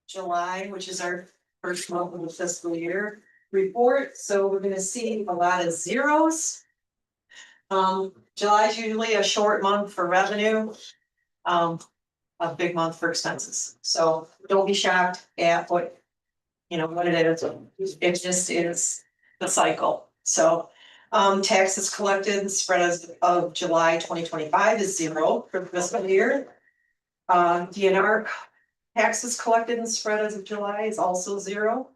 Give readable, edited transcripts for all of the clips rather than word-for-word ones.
July, which is our first month of the fiscal year report, so we're gonna see a lot of zeros. July is usually a short month for revenue. A big month for expenses, so don't be shocked at what, what it is. It just is the cycle, so. Taxes collected and spread as of July 2025 is zero for the fiscal year. DNR taxes collected and spread as of July is also zero.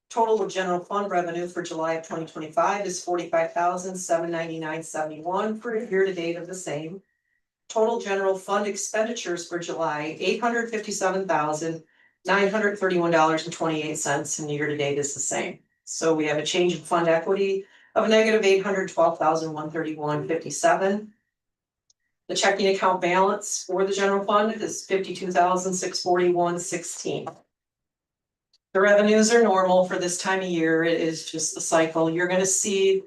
Total of general fund revenue for July of 2025 is 45,799.71 for a year to date of the same. Total general fund expenditures for July, $857,931.28, and the year to date is the same. So we have a change in fund equity of negative $812,131.57. The checking account balance for the general fund is $52,641.16. The revenues are normal for this time of year. It is just the cycle. You're gonna see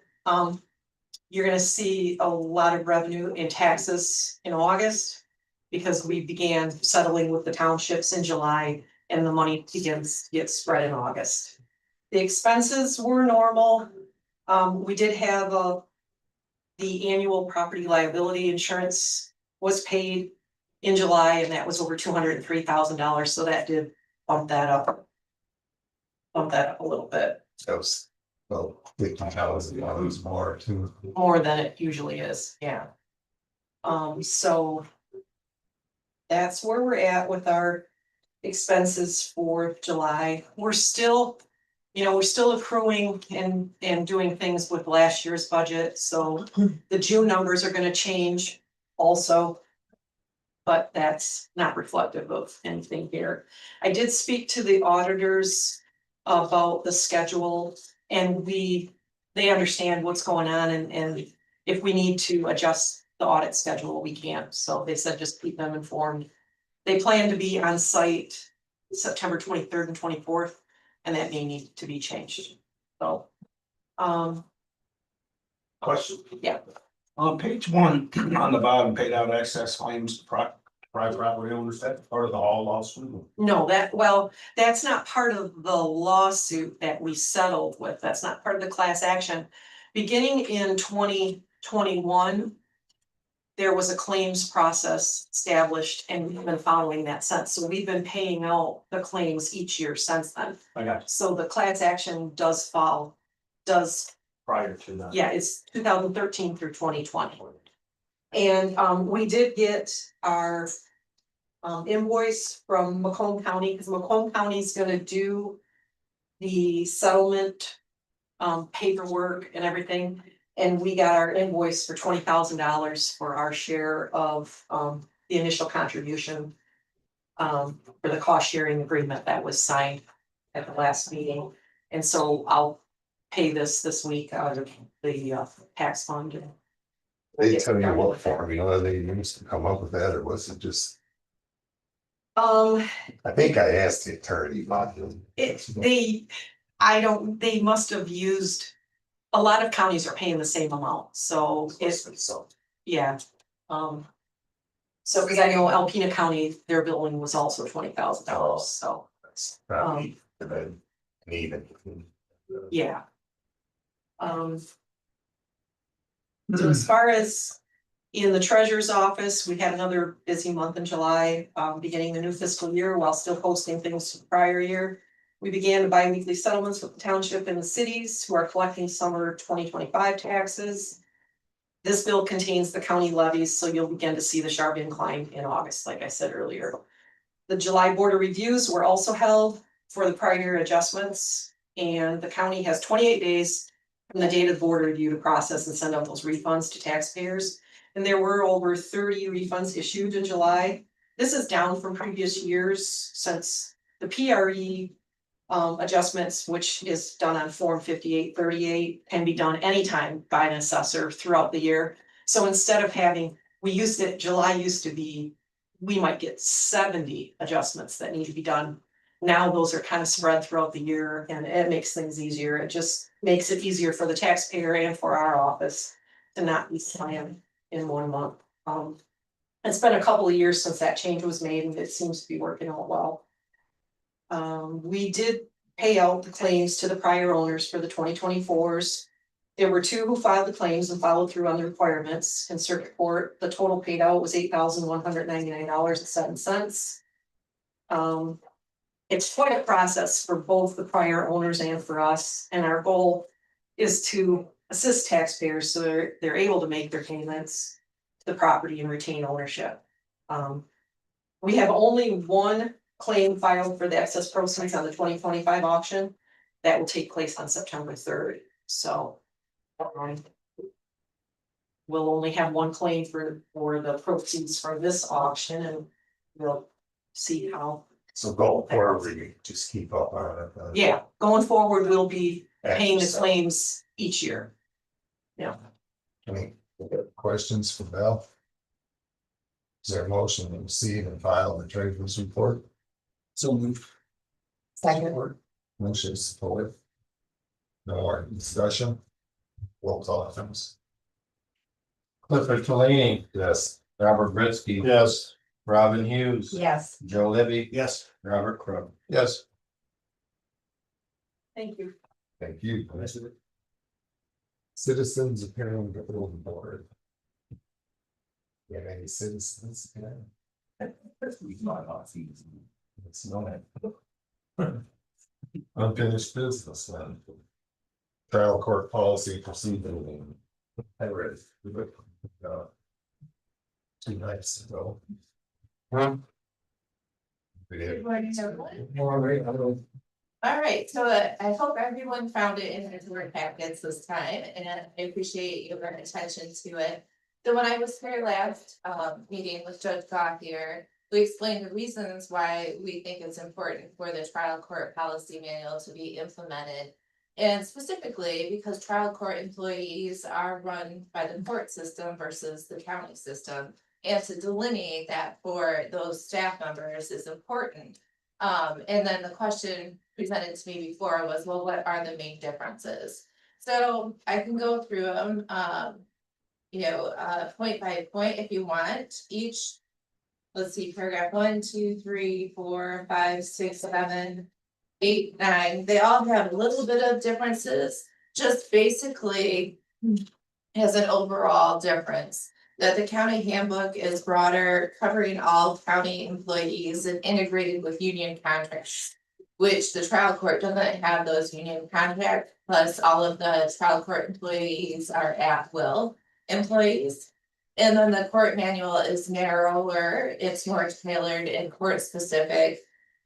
a lot of revenue in taxes in August, because we began settling with the townships in July and the money begins to get spread in August. The expenses were normal. We did have the annual property liability insurance was paid in July, and that was over $203,000, so that did bump that up a little bit. That was, well, $50,000 more too. More than it usually is, yeah. So that's where we're at with our expenses for July. We're still accruing and doing things with last year's budget, so the June numbers are gonna change also. But that's not reflective of anything here. I did speak to the auditors about the schedule, and they understand what's going on, and if we need to adjust the audit schedule, we can. So they said just keep them informed. They plan to be on site September 23rd and 24th, and that may need to be changed. So, Question. Yeah. On page 1, on the bottom, paid out excess claims to private property owners, that's part of the Hall lawsuit. no, that's not part of the lawsuit that we settled with. That's not part of the class action. Beginning in 2021, there was a claims process established, and we've been following that since. So we've been paying out the claims each year since then. I got you. So the class action does Prior to that. yeah, it's 2013 through 2020. And we did get our invoice from Macomb County, because Macomb County is gonna do the settlement paperwork and everything. And we got our invoice for $20,000 for our share of the initial contribution for the cost sharing agreement that was signed at the last meeting. And so I'll pay this week out of the tax fund. They tell you what formula they used to come up with that, or was it just? I think I asked the attorney about it. they must have used, a lot of counties are paying the same amount, so yeah. So, cause I know Alpena County, their billing was also $20,000, so. Probably even. Yeah. So as far as in the treasurer's office, we had another busy month in July, beginning the new fiscal year while still posting things from the prior year. We began bi-weekly settlements with the township and the cities who are collecting summer 2025 taxes. This bill contains the county levies, so you'll begin to see the sharp incline in August, like I said earlier. The July board of reviews were also held for the prior year adjustments, and the county has 28 days from the date of the board review to process and send out those refunds to taxpayers. And there were over 30 refunds issued in July. This is down from previous years, since the PRE adjustments, which is done on Form 5838, can be done anytime by an assessor throughout the year. So instead of having, July used to be, we might get 70 adjustments that need to be done. Now those are kind of spread throughout the year, and it makes things easier. It just makes it easier for the taxpayer and for our office to not be slammed in 1 month. It's been a couple of years since that change was made, and it seems to be working out well. We did pay out the claims to the prior owners for the 2024s. There were two who filed the claims and followed through on the requirements in circuit court. The total paid out was $8,199.07. It's quite a process for both the prior owners and for us, and our goal is to assist taxpayers so they're able to make their payments to the property and retain ownership. We have only one claim filed for the excess proceeds on the 2025 auction. That will take place on September 3rd, so. We'll only have one claim for the proceeds from this auction, and we'll see how. So go forward, we just keep up on it. Yeah, going forward, we'll be paying the Exercise. claims each year. Yeah. Any questions for Bell? Is there a motion to receive and file the treasurer's report? So moved. Second. Motion support. No more discussion. Roll call, please. Clifford Talini, Yes. Robert Presque. Yes. Robin Hughes. Yes. Joe Libby. Yes. Robert Crow. Yes. Thank you. Thank you. Citizens appearing before the board. You have any citizens? It's not. Unfinished business then. Trial court policy procedure. I read it. 2 nights ago. We did. Good morning, everyone. Morning. All right, so I hope everyone found it in their work packets this time, and I appreciate your attention to it. So when I was here last meeting with Judge Gothier, we explained the reasons why we think it's important for the trial court policy manual to be implemented. And specifically because trial court employees are run by the court system versus the county system. And to delineate that for those staff members is important. And then the question presented to me before was, well, what are the main differences? So I can go through them, point by point if you want. Each, let's see, paragraph 1, 2, 3, 4, 5, 6, 7, 8, 9. They all have a little bit of differences, just basically has an overall difference. That the county handbook is broader, covering all county employees and integrated with union contracts, which the trial court doesn't have those union contracts, plus all of the trial court employees are at will employees. And then the court manual is narrower, it's more tailored and court specific.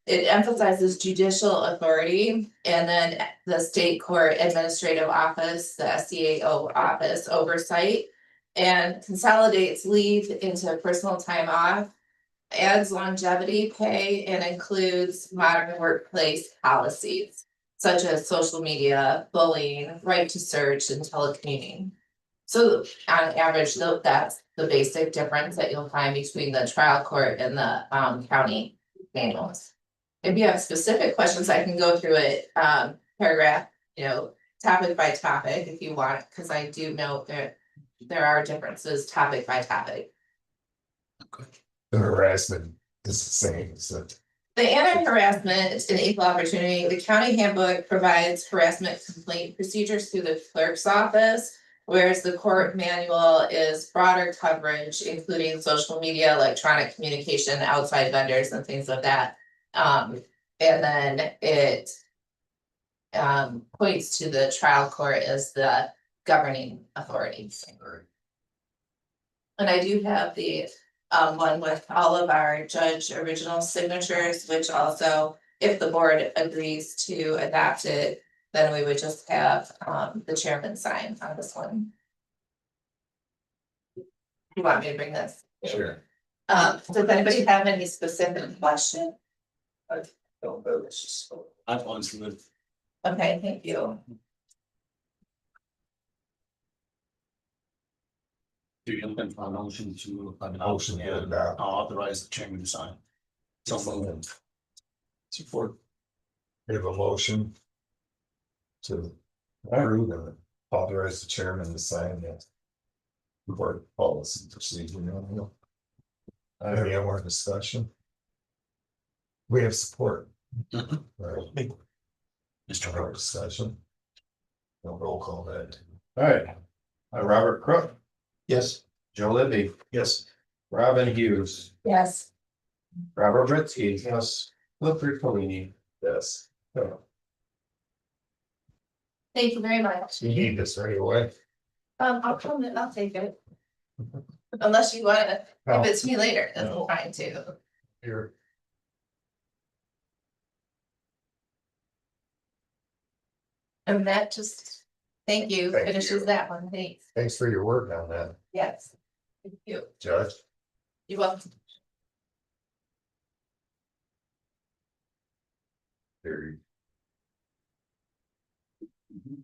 It emphasizes judicial authority and then the state court administrative office, the SCAO office oversight. And consolidates leave into personal time off, adds longevity pay, and includes modern workplace policies such as social media, bullying, right to search, and telecommuting. So on average, that's the basic difference that you'll find between the trial court and the county manuals. If you have specific questions, I can go through it paragraph, topic by topic if you want, because I do know that there are differences topic by topic. The harassment is the same, so. The anti-harassment and equal opportunity, the county handbook provides harassment complaint procedures through the clerk's office. Whereas the court manual is broader coverage, including social media, electronic communication, outside vendors and things like that. And then it points to the trial court as the governing authority. And I do have the one with all of our judge original signatures, which also, if the board agrees to adopt it, then we would just have the chairman sign on this one. You want me to bring this? Sure. Does anybody have any specific question? I've gone through it. Okay, thank you. Do you looking for a motion to? Motion to adopt. Authorize the chairman to sign. So moved. Support. We have a motion. To approve and authorize the chairman to sign the. Board policy procedure. Any more discussion? We have support. Right. Mr. No Rhodes. discussion. No roll call that. All right. Robert Crook, Yes. Joe Libby, Yes. Robin Hughes, Yes. Robert Britsky, Yes. Clifford Polini. Yes. Thank you very much. You need this right away. I'll come in, I'll take it. Unless you wanna give it to me later, that's No. fine too. Here. And that just, thank you, Thank finishes you. that one, thanks. Thanks for your work on that, Yes. Thank you. Judge. You're welcome. Very.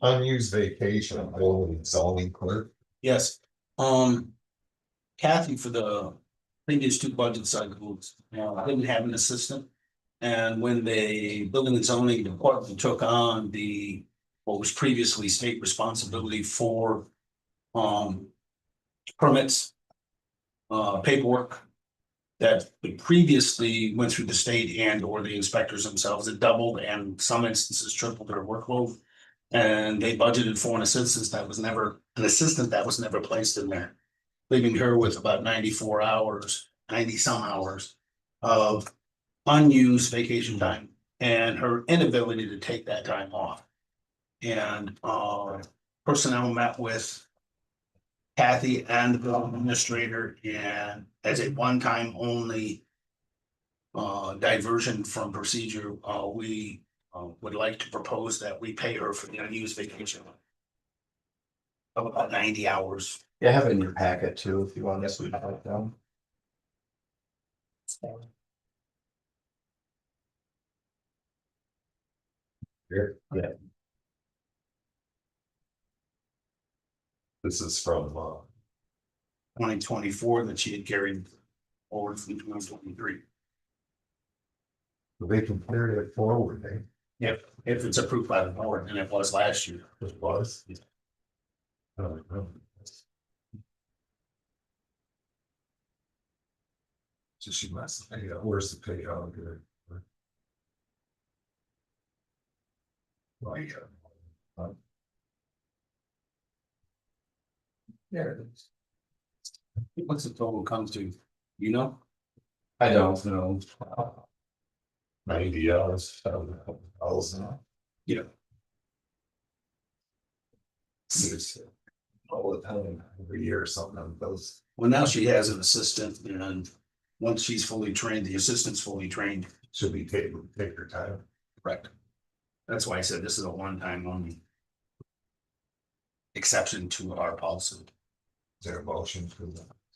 Unused vacation, building zoning clerk. Yes, Kathy, for the previous two budget cycles, didn't have an assistant. And when the building and zoning department took on what was previously state responsibility for, permits, paperwork that previously went through the state and or the inspectors themselves, it doubled and some instances tripled their workload. And they budgeted for an assistant that was never placed in there, leaving her with about 94 hours, 90 some hours of unused vacation time and her inability to take that time off. And personnel met with Kathy and the building administrator, and as a one-time only diversion from procedure, we would like to propose that we pay her for the unused vacation of about 90 hours. You have it in your packet too, if you want to. Down. Here. Yeah. This is from 2024 that she had carried forward from 2023. they compared it forward, If it's approved by the board, and it was last year. it was. I don't know. So she must, where's the payout here? Like, there it is. What's the total come to? You know? I don't know. 90 hours, 1,000. Yeah. It's all the time, every year or something on those. Well, now she has an assistant, and once she's fully trained, the assistant's fully trained. Should be take her time. Correct. That's why I said this is a one-time only exception to our policy. Is there a motion for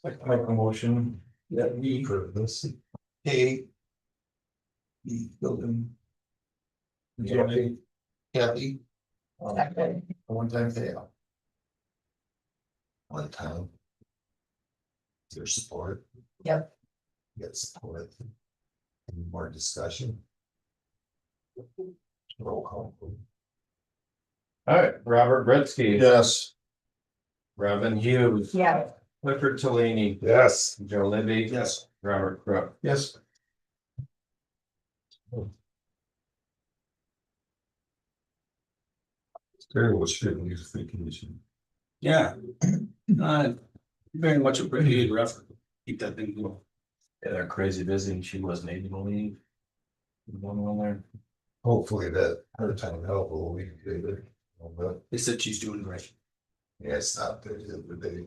that? Make a motion that we For this? pay the building. Kathy. A one-time payout. One time. Is there support? Yep. Get support. Any more discussion? Roll call. All right, Robert Britsky. Yes. Robin Hughes. Yeah. Clifford Tolini. Yes. Joe Libby. Yes. Robert Crook. Yes. Terrible shouldn't use vacation. Yeah. Very much appreciated effort. Keep that thing going. Yeah, they're crazy busy and she wasn't able to leave. One on there. Hopefully that her time help will be bigger. But They said she's doing great. yeah, it's not the day.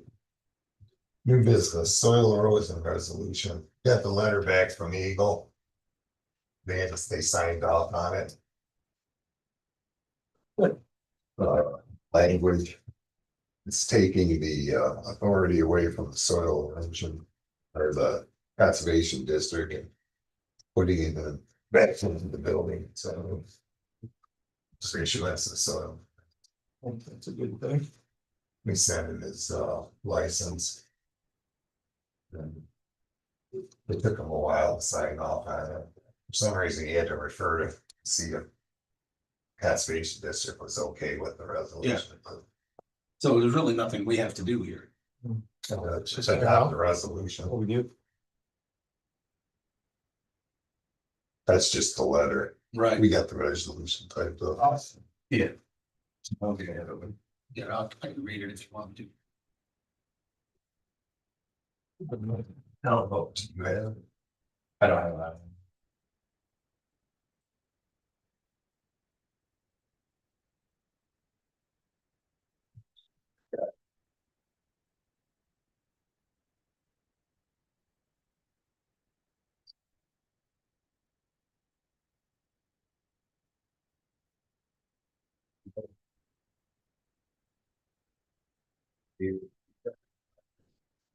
New business, soil erosion resolution. Got the letter back from Eagle. They signed off on it. Language. It's taking the authority away from the soil erosion or the conservation district and putting it back into the building, so. Just issuance of soil. That's a good thing. We sent it as license. And it took them a while to sign off on it. For some reason, he had to refer to see if conservation district was okay with the resolution. So there's really nothing we have to do here. Just adopt the resolution. we do. That's just the letter. Right. We got the resolution typed up. Yeah. I don't think I have it. Yeah, I can read it if you want to. How about, Do you have? I don't have that.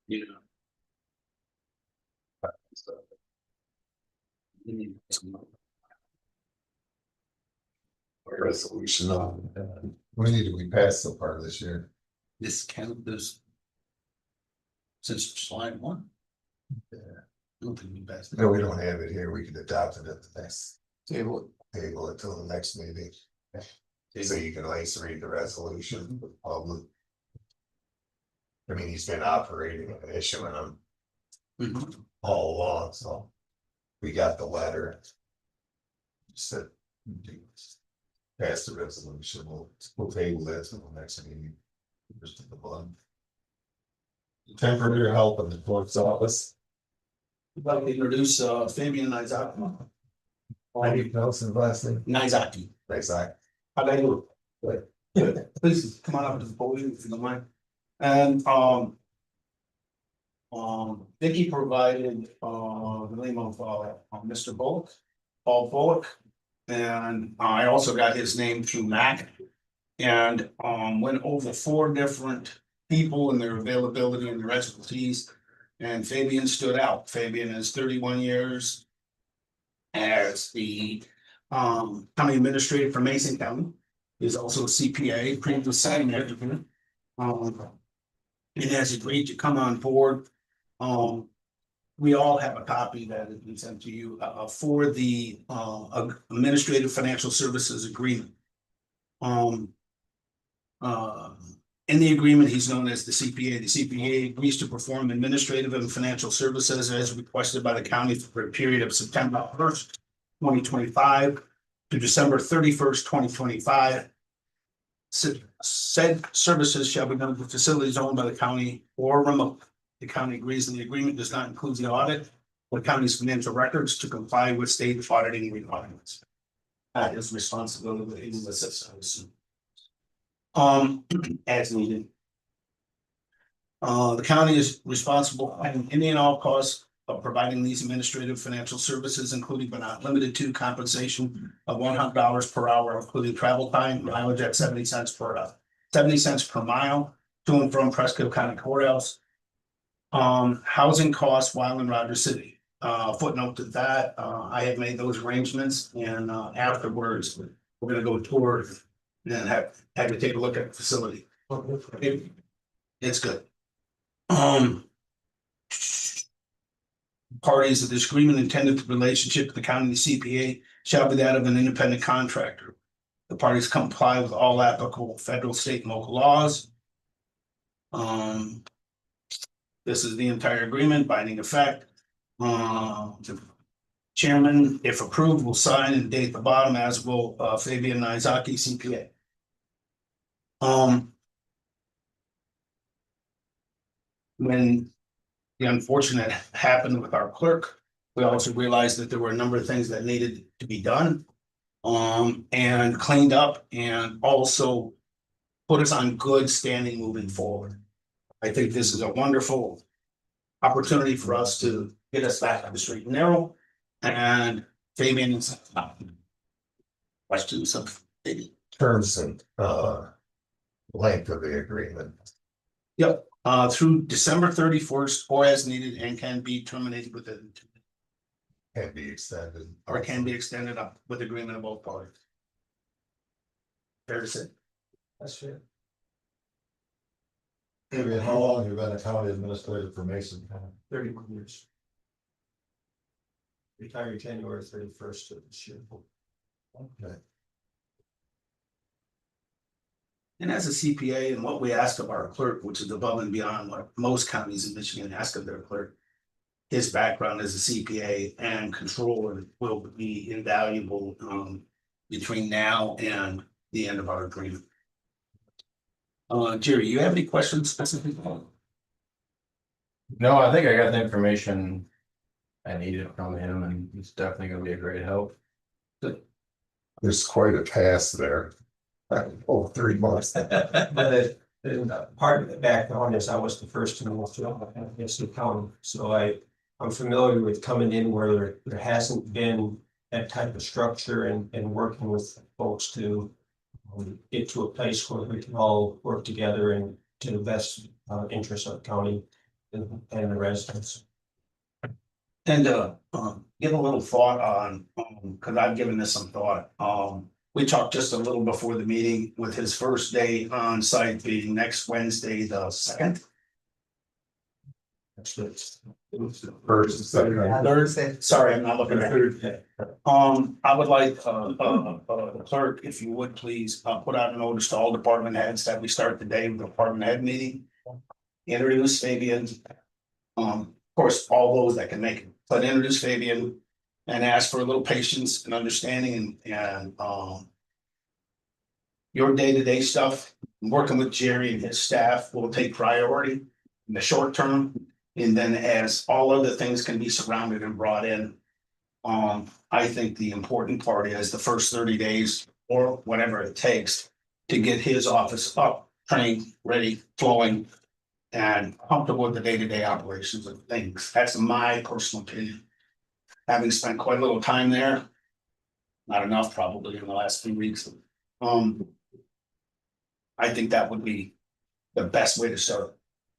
You know. You need some- Resolution on, we need to be past the part this year. This can, this. Since July 1. Yeah. I don't think we passed it. No, we don't have it here. We can adopt it at the next Table table until the next meeting. it. So you can at least read the resolution with the public. I mean, he's been operating and issuing them Mhm. all along, so. We got the letter. Said. Pass the resolution, we'll table that to the next meeting. Just in the bond. Temporary help in the clerk's office. I'd like to introduce Fabian Nizaki. I need Nelson's last name. Nizaki. Exactly. How they do? Good. Please come on up to the podium if you don't mind. And Vicky provided the name of Mr. Bullock, Paul Bullock. And I also got his name through Mac. And went over 4 different people and their availability and their expertise. And Fabian stood out. Fabian is 31 years as the county administrator for Mason County. He's also a CPA, previous signing educator. It has agreed to come on board. We all have a copy that has been sent to you for the administrative financial services agreement. In the agreement, he's known as the CPA. The CPA agrees to perform administrative and financial services as requested by the county for a period of September 1st, 2025 to December 31st, 2025. Said services shall be done for facilities owned by the county or remote. The county agrees and the agreement does not include the audit of the county's financial records to comply with state auditing requirements. That is responsibility in the systems. As needed. The county is responsible for any and all costs of providing these administrative financial services, including but not limited to compensation of $100 per hour, including travel time, mileage at 70 cents per mile to and from Presque County Courthouse. Housing costs while in Rogers City. Footnote to that, I have made those arrangements and afterwards, we're gonna go tour and have to take a look at the facility. It's good. Parties of this agreement intended the relationship with the county CPA shall be that of an independent contractor. The parties comply with all applicable federal, state, and local laws. This is the entire agreement, binding effect. The chairman, if approved, will sign and date the bottom, as will Fabian Nizaki, CPA. When the unfortunate happened with our clerk, we also realized that there were a number of things that needed to be done. And cleaned up and also put us on good standing moving forward. I think this is a wonderful opportunity for us to get us back on the straight and narrow. And Fabian's questions of maybe. Terms and length of the agreement. Yep, through December 31st, or as needed, and can be terminated within 2 weeks. Can be extended. Or can be extended up with agreement of both parties. Fair to say. That's fair. Maybe how long have you been a county administrator for Mason County? 31 years. Retired January 31st of this year. Okay. And as a CPA and what we ask of our clerk, which is above and beyond what most counties in Michigan ask of their clerk. his background as a CPA and controller will be invaluable, between now and the end of our agreement. Jerry, you have any questions specifically? No, I think I got the information I needed from him, and he's definitely gonna be a great help. There's quite a task there. Oh, 3 months. But part of the background is I was the first in the job at the county, so I'm familiar with coming in where there hasn't been that type of structure and working with folks to get to a place where we can all work together and to the best interest of the county and the residents. And give a little thought on, because I've given this some thought. We talked just a little before the meeting with his first day on site being next Wednesday, the 2nd. That's what. First, second. Third, sorry, I'm not looking at it. I would like, the clerk, if you would please, put out a notice to all department heads that we start the day with the department head meeting. Introduce Fabian. Of course, all those that can make it, but introduce Fabian and ask for a little patience and understanding and your day-to-day stuff, working with Jerry and his staff will take priority in the short term. And then as all other things can be surrounded and brought in, I think the important part is the first 30 days or whatever it takes to get his office up, trained, ready, flowing, and comfortable with the day-to-day operations of things. That's my personal opinion. Having spent quite a little time there, not enough probably in the last few weeks. I think that would be the best way to start.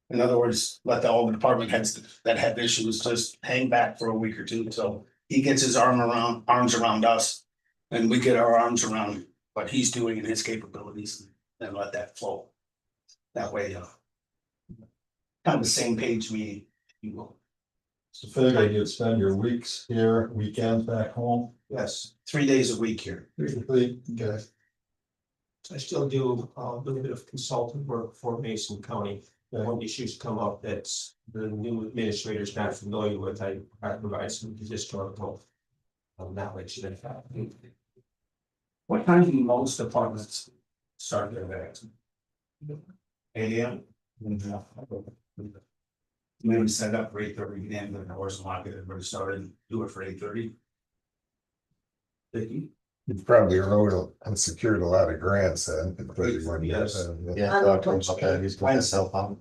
In other words, let all the department heads that have issues just hang back for a week or two until he gets his arms around us. And we get our arms around what he's doing and his capabilities and let that flow. That way, kind of the same page meeting, if you will. So figure you'd spend your weeks here, weekends back home. Yes, 3 days a week here. Usually, okay. I still do a little bit of consultant work for Mason County. When issues come up that's the new administrator's not familiar with, I provide some historical knowledge that. What time do most departments start their day? 8 AM? Maybe set up for 8:30, then the hours lock it, everybody started, do it for 8:30. Vicky? You probably wrote and secured a lot of grants then. Yes. Yeah, talk to him about that. He's going to help out.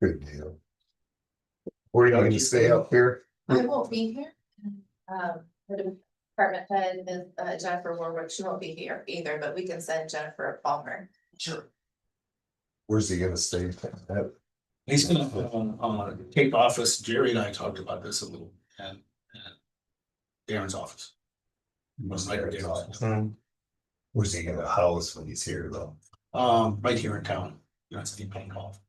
Good deal. Where are you gonna stay up here? I won't be here. The department head is Jennifer Warwick, she won't be here either, but we can send Jennifer a Palmer. Sure. Where's he gonna stay? At? He's gonna take office, Jerry and I talked about this a little, and Darren's office. Most likely Darren's office. Where's he gonna house when he's here though? Right here in town, that's the paying off.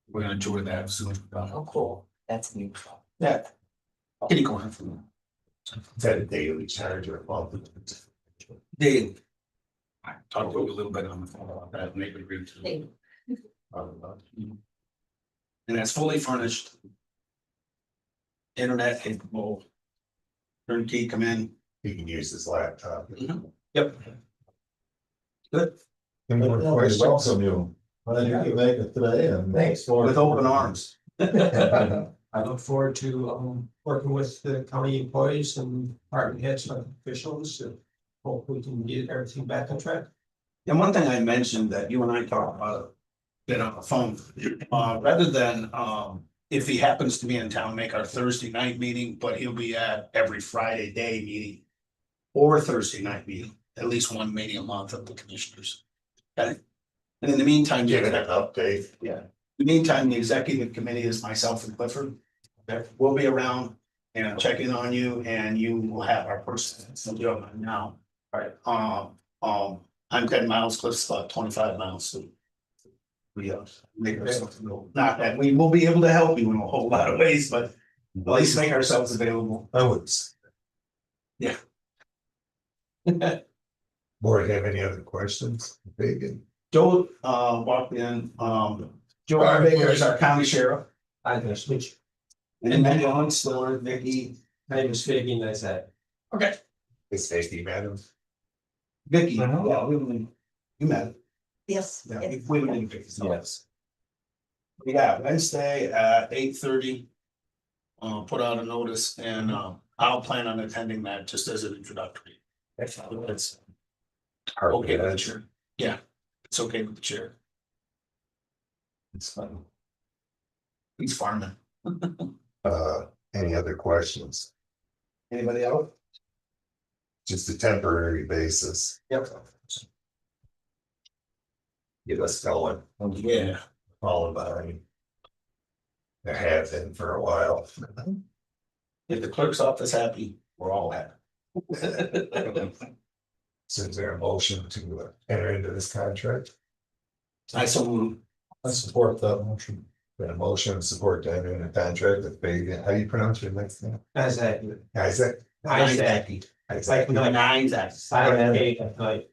We're gonna tour that soon. Oh, cool. That's new. Yeah. Kitty corner from them. Is that a daily charge or a monthly? Daily. I talked to you a little bit on the phone about that, maybe read to. Daily. And that's fully furnished. Internet capable. Turnkey come in. He can use his laptop. Yep. Good, And we welcome you. Well, you can make it today and. Thanks. with open arms. I look forward to working with the county employees and department heads and officials and hope we can get everything back on track. And one thing I mentioned that you and I talked about, been on the phone, rather than, if he happens to be in town, make our Thursday night meeting, but he'll be at every Friday day meeting. Or Thursday night meeting, at least one meeting a month of the commissioners. Okay, and in the meantime, Give it an update. yeah, in the meantime, the executive committee is myself and Clifford. Okay, we'll be around and check in on you, and you will have our person, now. All right, I'm 10 miles, Cliff's about 25 miles, so. We make ourselves available. Not that we will be able to help you in a whole lot of ways, but at least make ourselves available. I would. Board have any other questions? Big and Joe walked in, Joe Baker is our county sheriff. I'm gonna switch. And then Ron Stiller, Vicky, My name is Figgy, that's that. okay, It's safety, madam. Vicky, yeah, you met. Yes. Yeah, we would in Vicky's office. We got Wednesday at 8:30. Put out a notice and I'll plan on attending that just as an introductory. It's okay with the chair. Yeah, it's okay with the chair. It's fun. He's farming. Any other questions? Anybody else? Just a temporary basis. Yep. Get us going, Yeah. followed by. There have been for a while. If the clerk's office happy, we're all happy. So is there a motion to enter into this contract? I so I support that motion. Got a motion to support to enter into contract with Bagan, how do you pronounce your next name? That's that. Isaac? Isaac. Isaac. No, nine X. like,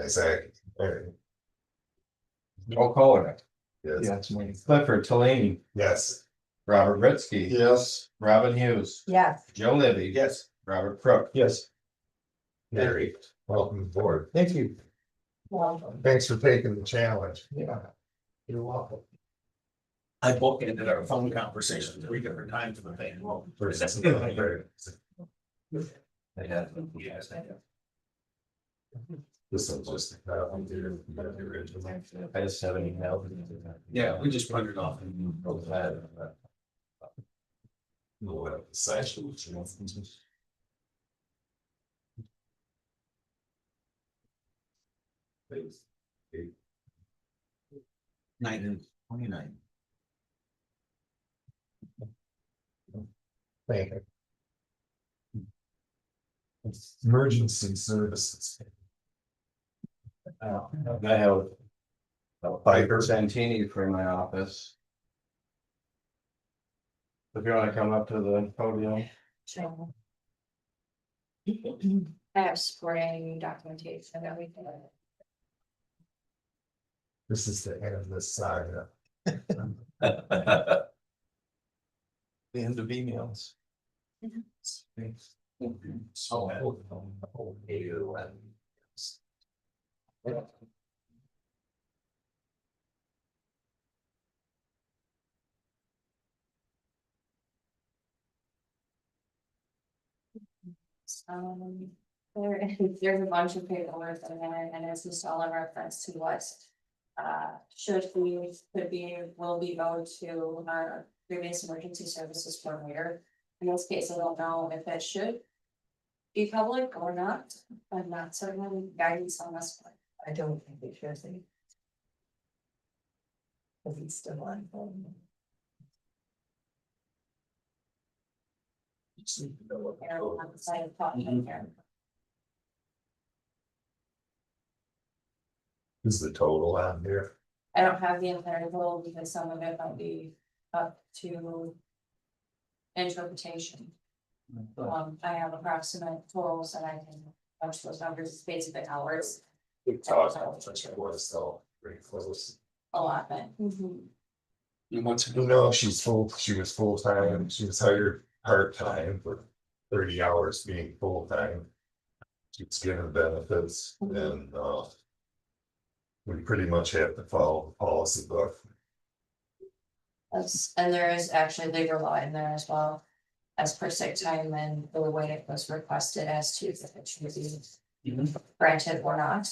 Isaac. Alright. Roll call it. Yes. Clifford Talini, Yes. Robert Ritzky. Yes. Robin Hughes. Yes. Joe Libby. Yes. Robert Crook. yes. Gary, welcome aboard. Thank you. Thanks for taking the challenge. Yeah. You're welcome. I bookended our phone conversation 3 different times for the thing. They had. This one's just. The original. I just have an email. Yeah, we just printed off and wrote that. What session? 9/29. Thank you. Emergency services. I have. Piper Santini for my office. If you wanna come up to the podium. Sure. I have supporting documentation and everything. This is the end of this saga. The end of emails. There's a bunch of paperwork in there and it's just all in reference to what. Should we, could be, will be owed to our previous emergency services coordinator. In this case, I don't know if it should. Be public or not, I'm not certain guidance on this one. I don't think we should see. Cause he's still on. Errol on the side of talking here. This is the total out here. I don't have the entire total because some of it might be up to. Interpretation. I have approximate totals and I can punch those numbers, it's basically hours, We talked about such a was so pretty close. allotment. And what's You know, she was full time, she was hired part time for 30 hours being full time. She's given benefits and we pretty much have to follow the policy book. And there is actually labor law in there as well. As per sick time and the way it was requested as to if it should be granted or not.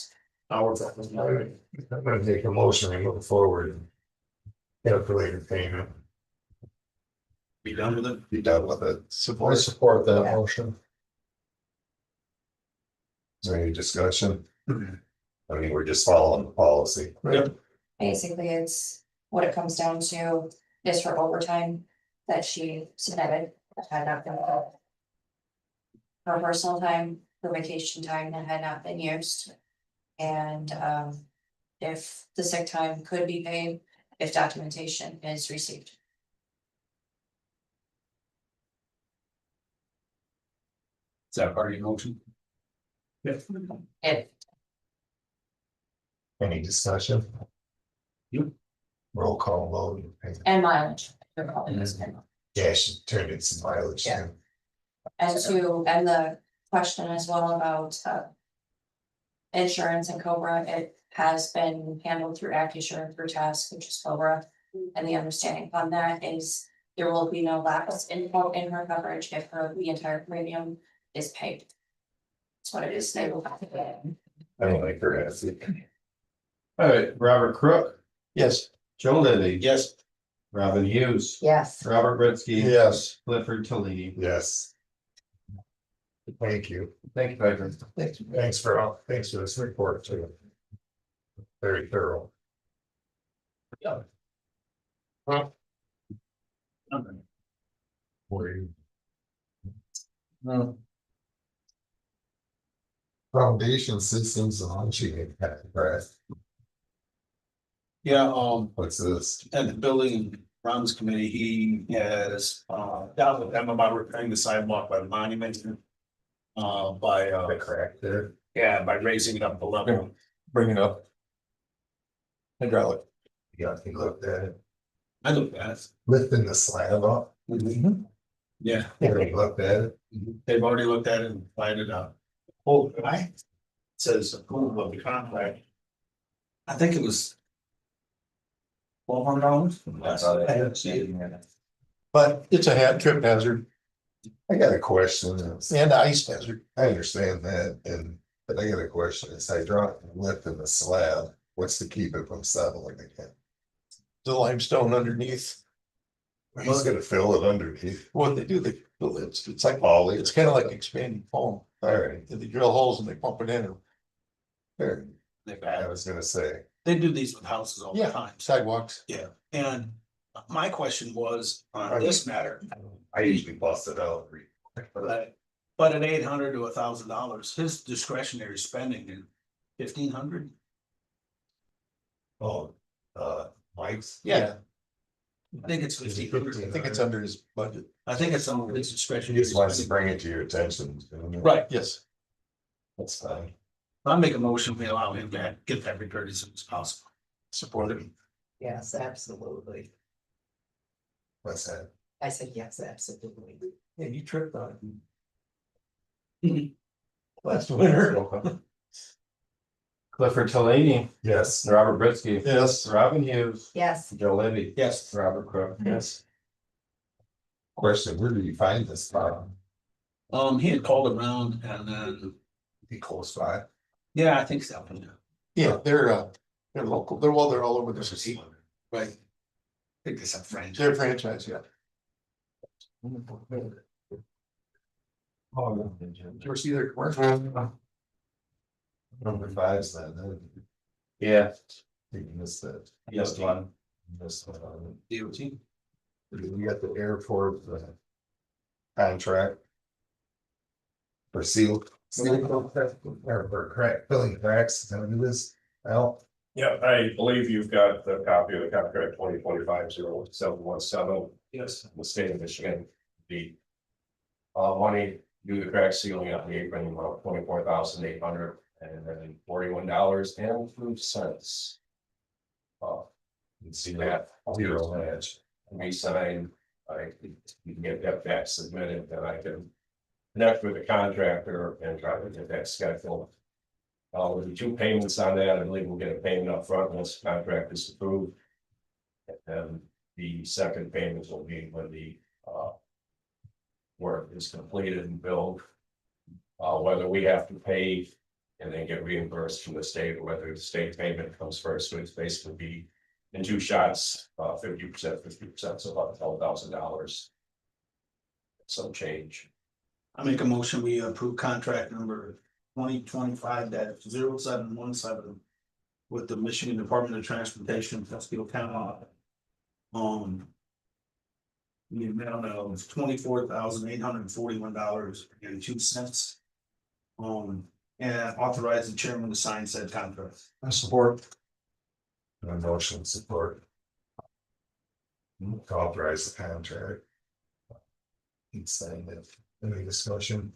I'm gonna take a motion and move forward. And calculate the payment, Be done with it. be done with it. I support that motion. Is there any discussion? I mean, we're just following the policy. Basically, it's what it comes down to is her overtime that she submitted, that had not been. Her personal time, her vacation time that had not been used. And if the sick time could be paid, if documentation is received. Is that part of your motion? If Any discussion? You. Roll call vote. And mileage. Yeah, she turned in some mileage. Yeah. too. And the question as well about insurance and Cobra, it has been handled through AccuSure through Task, which is Cobra. And the understanding on that is there will be no lapse in her coverage if the entire premium is paid. That's what it is. They will have to pay. I don't like her ass. All right, Robert Crook, Yes. Joe Lilly. Yes. Robin Hughes. Yes. Robert Presque. Yes. Clifford Tolini. Yes. Thank you. Thank you, Piper. Thanks for this report too. Very thorough. Were you- Foundation systems and launching impact, Brad. Yeah, What's this? at the building and grounds committee, he has, dealt with them about repairing the sidewalk by the monument. The crack there. By raising it up a level. Bring it up. Hydraulic. Yeah, he looked at it, I looked at it. lifting the slab up. Yeah, He looked at it. they've already looked at it and fired it up. Oh, says approval of the contract. I think it was $1,200. I haven't seen it. But it's a trip hazard I got a question. and ice hazard. I understand that, but I got a question. It's hydraulic lifting the slab. What's to keep it from settling again? The limestone underneath. He's gonna fill it underneath. What they do, it's like, Poly. it's kind of like expanding foam. Alright. They drill holes and they pump it in. Fair. They I was gonna say, They do these with houses all the Yeah, time. sidewalks. Yeah, and my question was on this matter, I usually bust it out. but at $800 to $1,000, his discretionary spending in 1,500. Oh, Mike's. Yeah. I think it's Is it 1,500. I think it's under his budget. I think it's on his He discretionary. just wants to spending. bring it to your attention. Right, Yes. That's fine. I'll make a motion, we allow him to get that repaired as soon as possible. Support it. Yes, absolutely. What's that? I said, yes, absolutely. Yeah, you tripped on Mhm. it. Last winter. Clifford Tolini. Yes. Robert Presque. Yes. Robin Hughes. Yes. Joe Lilly. Yes. Robert Crook. Yes. Question, where did you find this from? He had called around and then, He close by. yeah, I think so. Yeah, they're local. They're all over the city. Right. I think they said French. They're franchise, yeah. Oh, Did you ever see their commercial? number five's then, huh? Yeah, You missed that. yes, one. You missed that. DOT. We got the airport, contract. For seal. Or for crack, filling cracks, is that what it is? Al? Yeah, I believe you've got the copy of the contract 2025-0717. Yes. The state of Michigan, the. Money, do the crack sealing on the apron, about $24,800 and then $41.02. You can see that. Zero match. We sign, you can get that back submitted, then I can connect with the contractor and try to get that scheduled. There'll be two payments on that. I believe we'll get a payment up front once the contract is approved. And then the second payment will be when the work is completed and billed. Whether we have to pay and then get reimbursed from the state, or whether the state payment comes first, so it's basically be in two shots, 50%, so about $12,000. Some change. I make a motion, we approve contract number 2025-0717 with the Michigan Department of Transportation, Presque County. The amount of $24,841.02. And authorize the chairman to sign said contract. I support. No motion support. To authorize the contract. He's saying that, any discussion?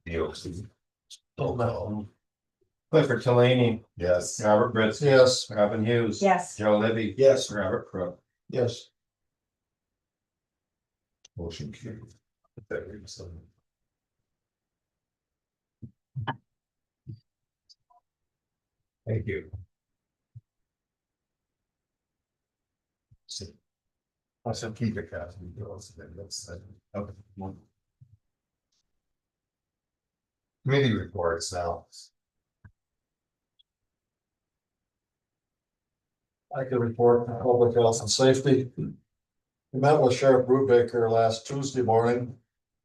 DOT. Roll call. Clifford Talini, Yes. Robert Presque. Yes. Robin Hughes. Yes. Joe Libby. Yes. Robert Crook. Yes. Motion carried. Thank you. I should keep it. Okay. Committee reports now. I can report on public health and safety. We met with Sheriff Brubaker last Tuesday morning.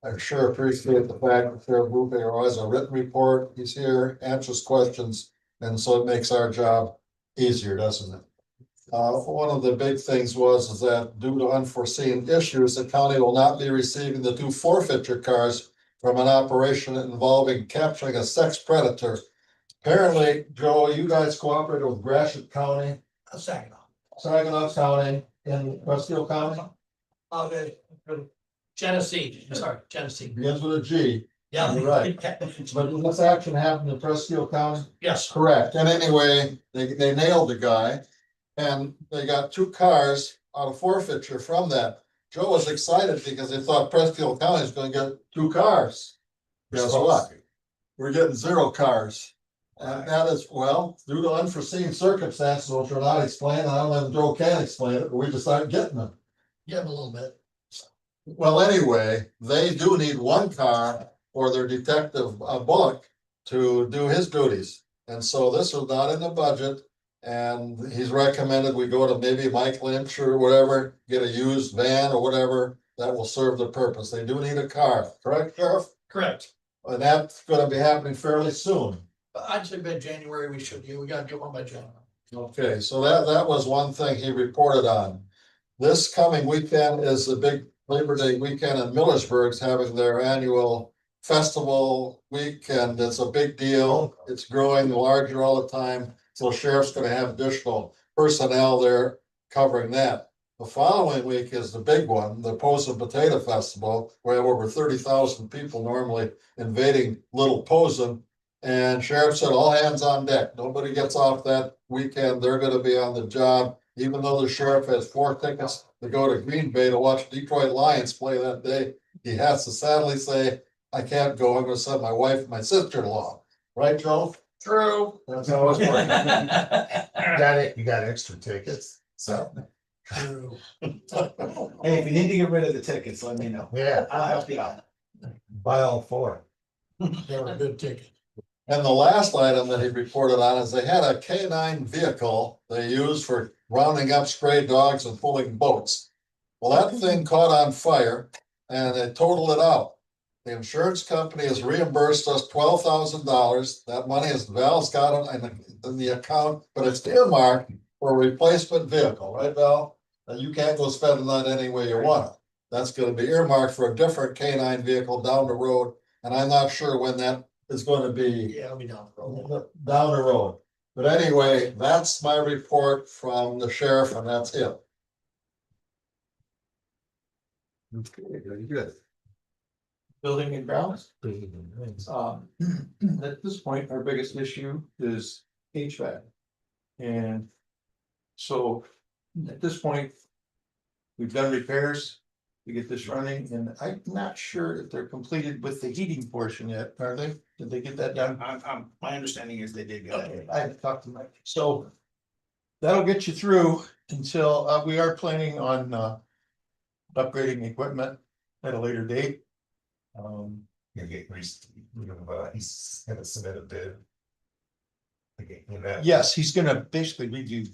I sure appreciate the fact that Sheriff Brubaker has a written report. He's here, answers questions, and so it makes our job easier, doesn't it? One of the big things is that due to unforeseen issues, the county will not be receiving the 2 forfeiture cars from an operation involving capturing a sex predator. Apparently, Joe, you guys cooperated with Gratiot County, Saginaw County, and Presque County, Genesee, sorry, Genesee. begins with a G. Yeah. You're right. But this action happened in Presque County? Yes, Correct. And anyway, they nailed the guy. And they got 2 cars out of forfeiture from that. Joe was excited because he thought Presque County is gonna get 2 cars. Guess what? We're getting 0 cars. And that is, well, due to unforeseen circumstances, which are not explained, I don't know if Joe can explain it, but we just aren't getting them. yeah, a little bit. Well, anyway, they do need 1 car for their detective Bullock to do his duties. And so this was not in the budget. And he's recommended we go to maybe Mike Lynch or whatever, get a used van or whatever that will serve the purpose. They do need a car, correct, Sheriff? Correct. And that's gonna be happening fairly soon. I'd say by January, we gotta get one by January. Okay, so that was one thing he reported on. This coming weekend is the big Labor Day weekend in Millersburg's having their annual festival week, and it's a big deal. It's growing larger all the time. So sheriff's gonna have additional personnel there covering that. The following week is the big one, the Posen Potato Festival. We have over 30,000 people normally invading Little Posen. And sheriff said all hands on deck. Nobody gets off that weekend. They're gonna be on the job. Even though the sheriff has 4 tickets to go to Green Bay to watch Detroit Lions play that day, he has to sadly say, I can't go. I'm gonna send my wife and my sister-in-law. Right, Joe? True. That's how it's working. Got it, you got extra tickets, so, True. Hey, if you need to get rid of the tickets, let me know. yeah, I'll help you out. buy all 4. They're a good ticket. And the last item that he reported on is they had a K9 vehicle they used for rounding up stray dogs and pulling boats. Well, that thing caught on fire and they totaled it out. The insurance company has reimbursed us $12,000. That money is Val's got it in the account, but it's earmarked for a replacement vehicle, right, Val? And you can't go spending that any way you want it. That's gonna be earmarked for a different K9 vehicle down the road, and I'm not sure when that is gonna be Yeah, I'll be down the road. down the road. But anyway, that's my report from the sheriff, and that's it. Okay, very good. Building and grounds. At this point, our biggest issue is HVAC. And so at this point, we've done repairs to get this running, and I'm not sure if they're completed with the heating portion yet, are they? Did they get that done? My understanding is they did go. I haven't talked to Mike, so that'll get you through until, we are planning on, upgrading equipment at a later date. You get, he's gonna submit a bid. Okay, you know, Yes, he's gonna basically redo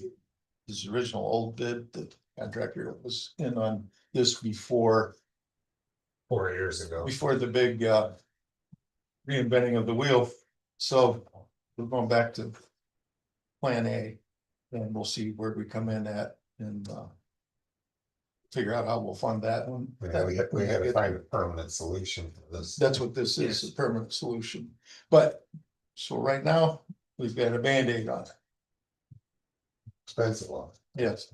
his original old bid, the contractor was in on this before 4 years ago. the big reinventing of the wheel. So we're going back to plan A, and we'll see where we come in at and figure out how we'll fund that one. Yeah, we had to find a permanent solution for this. That's what this is, a permanent solution. But so right now, we've got a Band-Aid on it. Expensive one. Yes.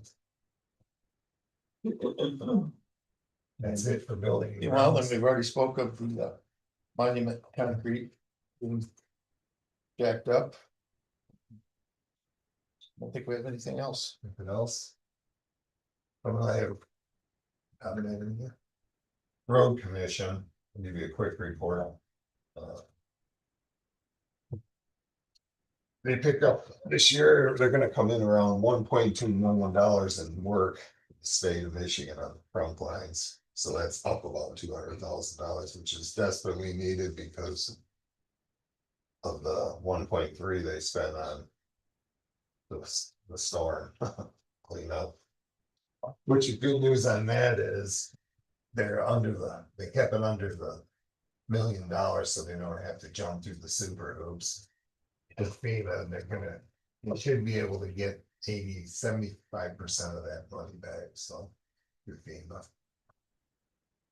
That's it for building. and Well, then grounds. we've already spoke of the monument concrete being jacked up. don't think we have anything else. Anything else? I have. Comment in here. Road Commission, I'll give you a quick report. Uh, They picked up this year, they're gonna come in around $1.2 million in work. in the State of Michigan on front lines, so that's up about $200,000, which is desperately needed because. Of the 1.3 they spent on. The storm cleanup. Which is good news on that is. They kept it under the $1 million, so they don't have to jump through the super hoops. With FEMA, they should be able to get 75% of that money back, so. Through FEMA,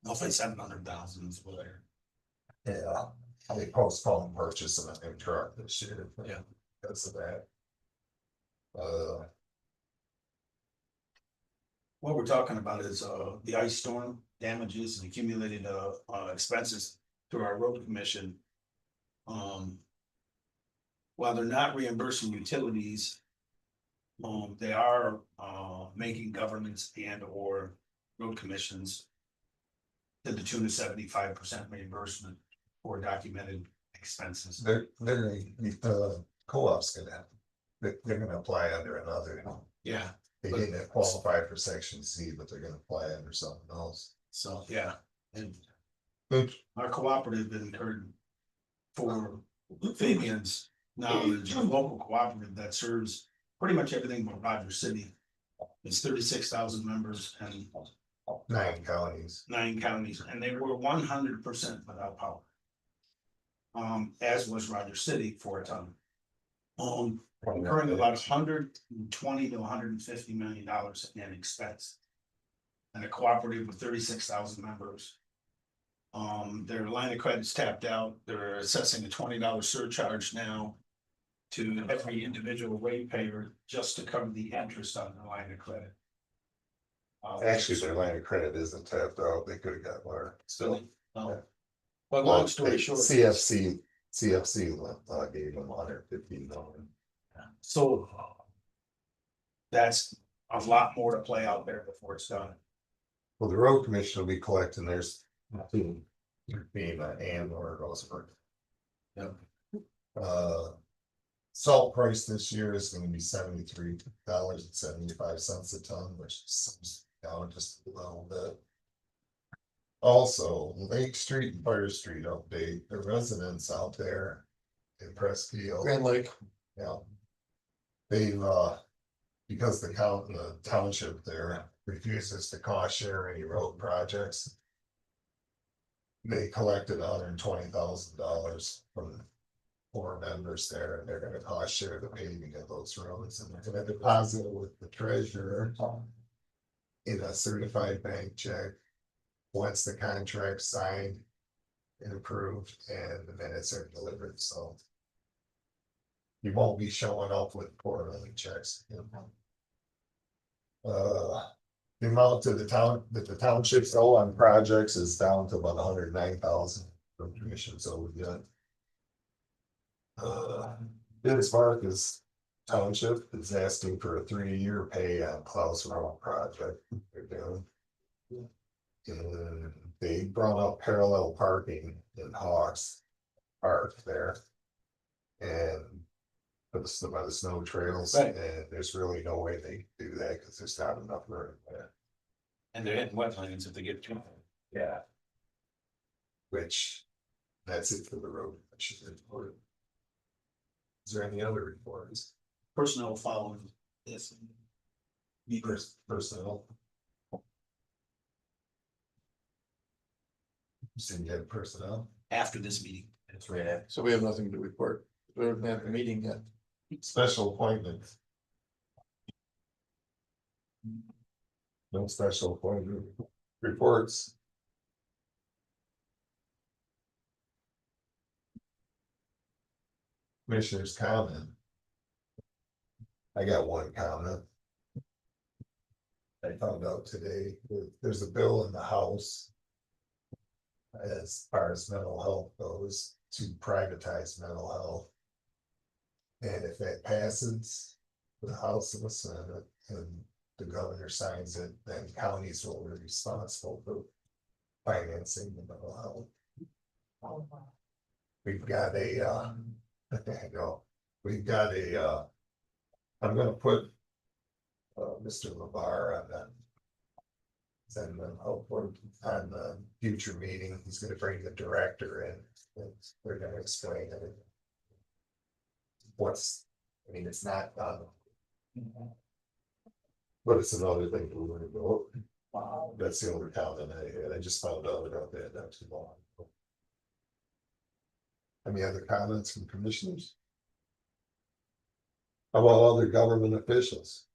I'll say 700,000 is what I heard. yeah, they postponed purchasing a new truck this year. Yeah. Because of that. What we're talking about is the ice storm damages and accumulated expenses through our road commission. While they're not reimbursing utilities. They are making governments and or road commissions. To the tune of 75% reimbursement for documented expenses. They're co-op's gonna. They're gonna apply under another. Yeah, They didn't qualify for section C, but they're gonna apply under something else. so, yeah, and Good. our cooperative been incurred for Fabian's knowledge, a local cooperative that serves pretty much everything but Rogers City. It's 36,000 members and 9 counties. 9 counties, and they were 100% without power. As was Rogers City for a time. Incurring about $120 to $150 million in expense. And a cooperative with 36,000 members. Their line of credit's tapped out, they're assessing a $20 surcharge now. To every individual ratepayer just to cover the interest on the line of credit. Actually, their line of credit isn't tapped out. They could have got more. Still, Yeah. but long story short. CFC gave them $115 million. So. That's a lot more to play out there before it's done. Well, the road commission will be collecting theirs. FEMA and or Roseburg. Yep. Salt price this year is gonna be $73.75 a ton, which seems down just a little bit. Also, Lake Street and Fire Street update, the residents out there in Presque. Grand Lake. Yeah. They've, because the township there refuses to cost share any road projects. They collected $120,000 from 4 members there, and they're gonna cost share the paving of those roads, and they're gonna deposit it with the treasurer. In a certified bank check. Once the contract's signed. And approved, and the minutes are delivered, so. You won't be showing up with quarterly checks. The amount to the town, that the townships owe on projects is down to about 109,000 from commission, so we're good. Bismarck is township is asking for a 3-year pay on Klaus Road project they're doing. And they brought up parallel parking in Hawks Park there. And for by the snow trails, Right. and there's really no way they can do that because there's not enough room there. And they're hitting wetlands if they get too. Yeah. Which, that's it for the road commission report. Is there any other reports? Personnel following this. Personnel. You said you had personnel? After this meeting. It's right after. So we have nothing to report. We haven't had a meeting yet. Special appointments. No special appointment reports. Commissioner's comment. I got one comment. I found out today, there's a bill in the House. As far as mental health goes, to privatize mental health. And if that passes, the House and the Senate, and the governor signs it, then counties will be responsible for financing the mental health. We've got I know, we've got I'm gonna put Mr. LeVar on that. Then I'll put on the future meeting, he's gonna bring the director in, and they're gonna explain it. I mean, it's not done. But it's another thing we're gonna go. Wow, that's the only town that I just found out about that not too long ago. Any other comments from commissioners? How about other government officials?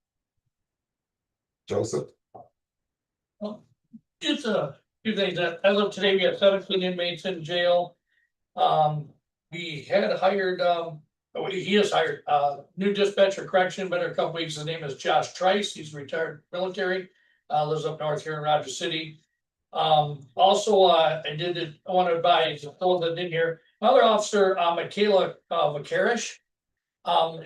Joseph? Just a few things that, as of today, we have 17 inmates in jail. We had hired, he is hired, new dispatcher correction, been there a couple weeks. His name is Josh Trice. He's retired military, lives up north here in Rogers City. Also, I want to advise those that didn't hear, another officer, Michaela McCarish.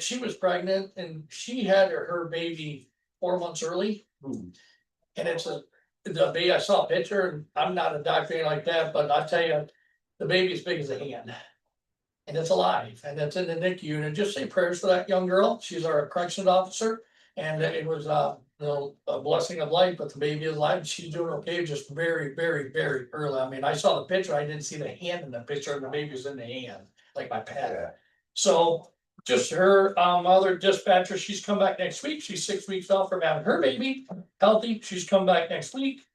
She was pregnant and she had her baby 4 months early. And the baby, I saw a picture, and I'm not a doctor or anything like that, but I tell you, the baby's big as a hand. And it's alive, and it's in the NICU, and just say prayers for that young girl. She's our corrections officer, and it was a blessing of life, but the baby is alive, and she's doing okay, just very, very, very early. I mean, I saw the picture, I didn't see the hand in the picture, and the baby was in the hand, like my pet. So just her other dispatcher, she's come back next week. She's 6 weeks off from having her baby, healthy. She's come back next week.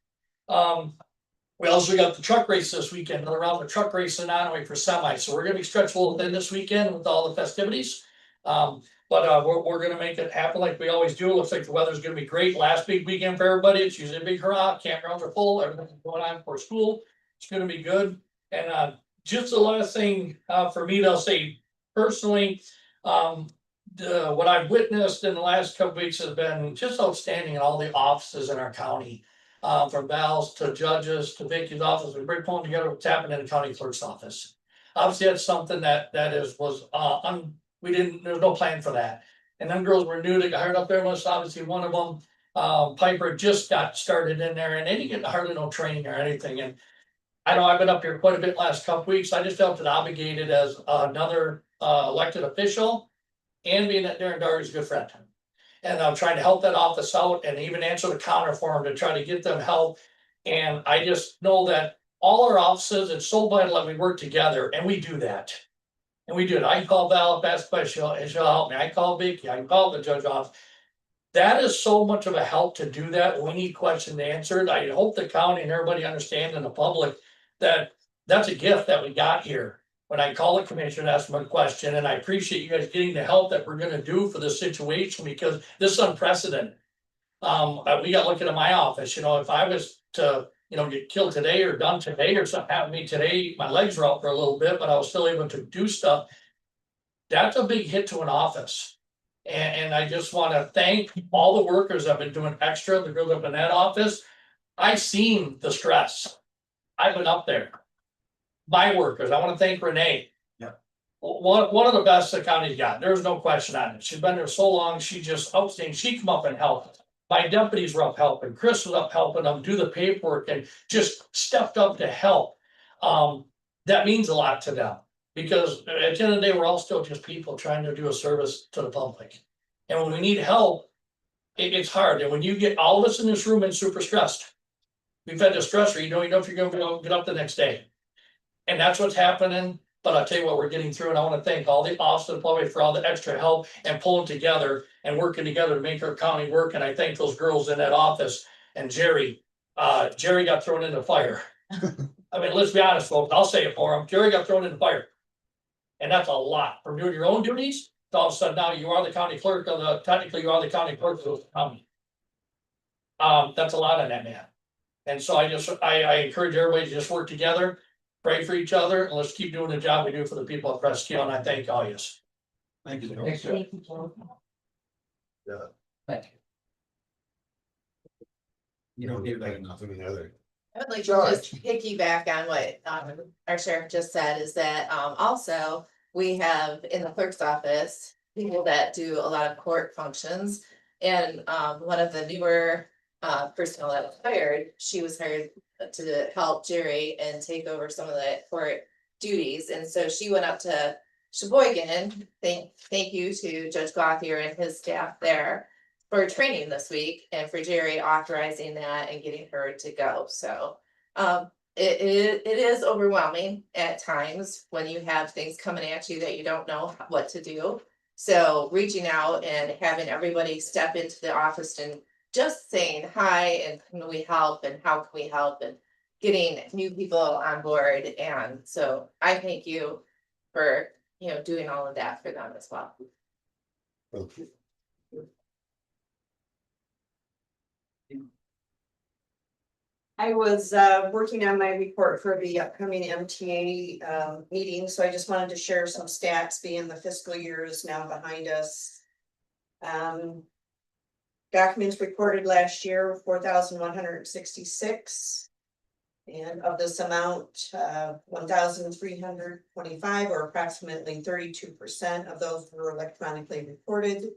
We also got the truck race this weekend, another round of truck race in Onaway for semi. So we're gonna be stretched a little thin this weekend with all the festivities. But we're gonna make it happen like we always do. It looks like the weather's gonna be great. Last big weekend for everybody. It's usually a big hurrah. Campgrounds are full. Everything's going on for school. It's gonna be good. And just the last thing for me to say personally, what I've witnessed in the last couple weeks has been just outstanding in all the offices in our county. From Val's to judges to Vicky's office, we're pulling together what's happening in the county clerk's office. Obviously, that's something there's no plan for that. And them girls were new, they got hired up there, was obviously one of them. Piper just got started in there and they didn't get hardly no training or anything. And I know I've been up here quite a bit last couple weeks. I just felt obligated as another elected official and being that Darren Darby's a good friend. And I'm trying to help that office out and even answer the counter for them to try to get them help. And I just know that all our offices, it's so vital that we work together and we do that. And we do it. I can call Val, ask questions, she'll help me. I call Vicky, I can call the judge office. That is so much of a help to do that. We need questions answered. I hope the county and everybody understands in the public that that's a gift that we got here. When I call the commissioner and ask them a question, and I appreciate you guys getting the help that we're gonna do for this situation because this is unprecedented. We got looking at my office, if I was to, get killed today or done today or something happened to me today, my legs were out for a little bit, but I was still able to do stuff. That's a big hit to an office. And I just want to thank all the workers that have been doing extra, the girls up in that office. I've seen the stress. I've been up there. My workers, I want to thank Renee. Yeah. One of the best the county's got. There's no question on it. She's been there so long. She just outstanding. She come up and help. My deputies were up helping. Chris was up helping them do the paperwork and just stepped up to help. That means a lot to them. Because at the end of the day, we're all still just people trying to do a service to the public. And when we need help, it's hard. And when you get all of us in this room and super stressed, we've had the stressor, you know if you're gonna be able to get up the next day. And that's what's happening. But I'll tell you what, we're getting through, and I want to thank all the officers and public for all the extra help and pulling together and working together to make our county work. And I thank those girls in that office and Jerry. Jerry got thrown in the fire. I mean, let's be honest, folks. I'll say it for him. Jerry got thrown in the fire. And that's a lot from doing your own duties to all of a sudden now you are the county clerk of technically you are the county clerk of the county. That's a lot on that man. And so I encourage everybody to just work together, pray for each other, and let's keep doing the job we do for the people at Presque. And I thank all of you. Thank you. Thank you. Yeah. Thank you. You don't get that enough. Any other? I would like to George. just piggyback on what our sheriff just said is that also we have in the clerk's office, people that do a lot of court functions. And one of the newer personnel that was hired, she was hired to help Jerry and take over some of the court duties. And so she went up to Sheboygan. Thank you to Judge Gothier and his staff there for training this week and for Jerry authorizing that and getting her to go. So it is overwhelming at times when you have things coming at you that you don't know what to do. So reaching out and having everybody step into the office and just saying hi and can we help and how can we help and getting new people on board. And so I thank you for, doing all of that for them as well. Thank you. I was working on my report for the upcoming MTA meeting, so I just wanted to share some stats, being the fiscal year is now behind us. Documents reported last year, 4,166. And of this amount, 1,325 or approximately 32% of those were electronically reported.